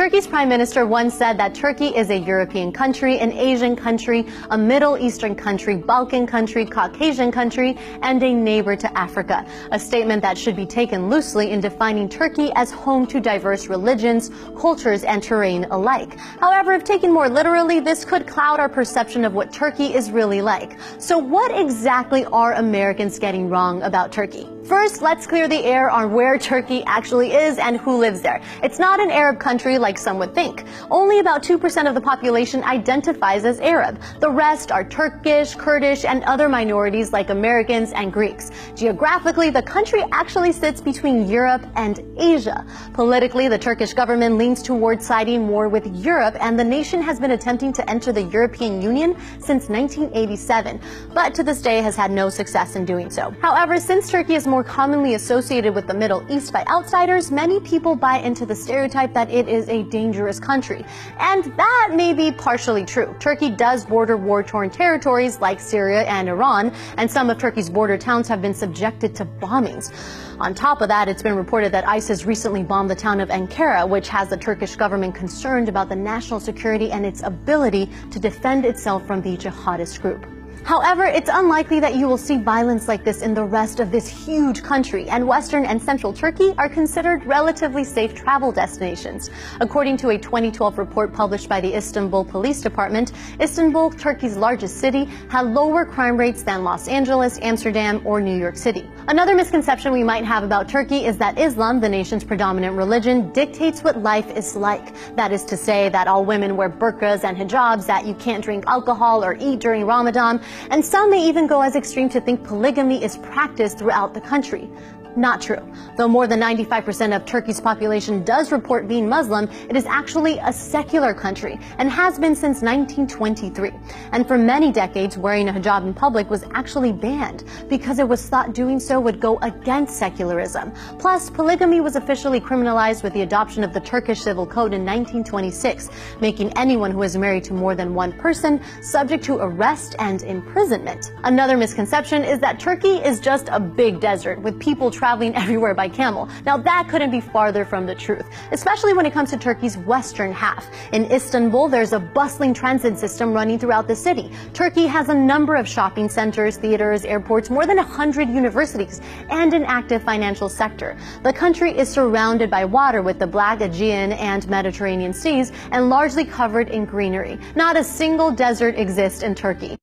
Turkey's prime minister once said that Turkey is a European country, an Asian country, a Middle Eastern country, Balkan country, Caucasian country, and a neighbor to Africa. A statement that should be taken loosely in defining Turkey as home to diverse religions, cultures, and terrain alike. However, if taken more literally, this could cloud our perception of what Turkey is really like. So what exactly are Americans getting wrong about Turkey? First, let's clear the air on where Turkey actually is and who lives there. It's not an Arab country like some would think. Only about 2% of the population identifies as Arab. The rest are Turkish, Kurdish, and other minorities like Americans and Greeks. Geographically, the country actually sits between Europe and Asia. Politically, the Turkish government leans towards siding more with Europe, and the nation has been attempting to enter the European Union since 1987, but to this day has had no success in doing so. However, since Turkey is more commonly associated with the Middle East by outsiders, many people buy into the stereotype that it is a dangerous country. And that may be partially true. Turkey does border war-torn territories like Syria and Iran, and some of Turkey's border towns have been subjected to bombings. On top of that, it's been reported that ISIS recently bombed the town of Ankara, which has the Turkish government concerned about the national security and its ability to defend itself from the jihadist group. However, it's unlikely that you will see violence like this in the rest of this huge country, and Western and Central Turkey are considered relatively safe travel destinations. According to a 2012 report published by the Istanbul Police Department, Istanbul, Turkey's largest city, had lower crime rates than Los Angeles, Amsterdam, or New York City. Another misconception we might have about Turkey is that Islam, the nation's predominant religion, dictates what life is like. That is to say that all women wear burqas and hijabs, that you can't drink alcohol or eat during Ramadan, and some may even go as extreme to think polygamy is practiced throughout the country. Not true. Though more than 95% of Turkey's population does report being Muslim, it is actually a secular country and has been since 1923. And for many decades, wearing a hijab in public was actually banned because it was thought doing so would go against secularism. Plus, polygamy was officially criminalized with the adoption of the Turkish Civil Code in 1926, making anyone who is married to more than one person subject to arrest and imprisonment. Another misconception is that Turkey is just a big desert with people traveling everywhere by camel. Now that couldn't be farther from the truth, especially when it comes to Turkey's western half. In Istanbul, there's a bustling transit system running throughout the city. Turkey has a number of shopping centers, theaters, airports, more than 100 universities, and an active financial sector. The country is surrounded by water with the Black, Aegean, and Mediterranean seas, and largely covered in greenery. Not a single desert exists in Turkey.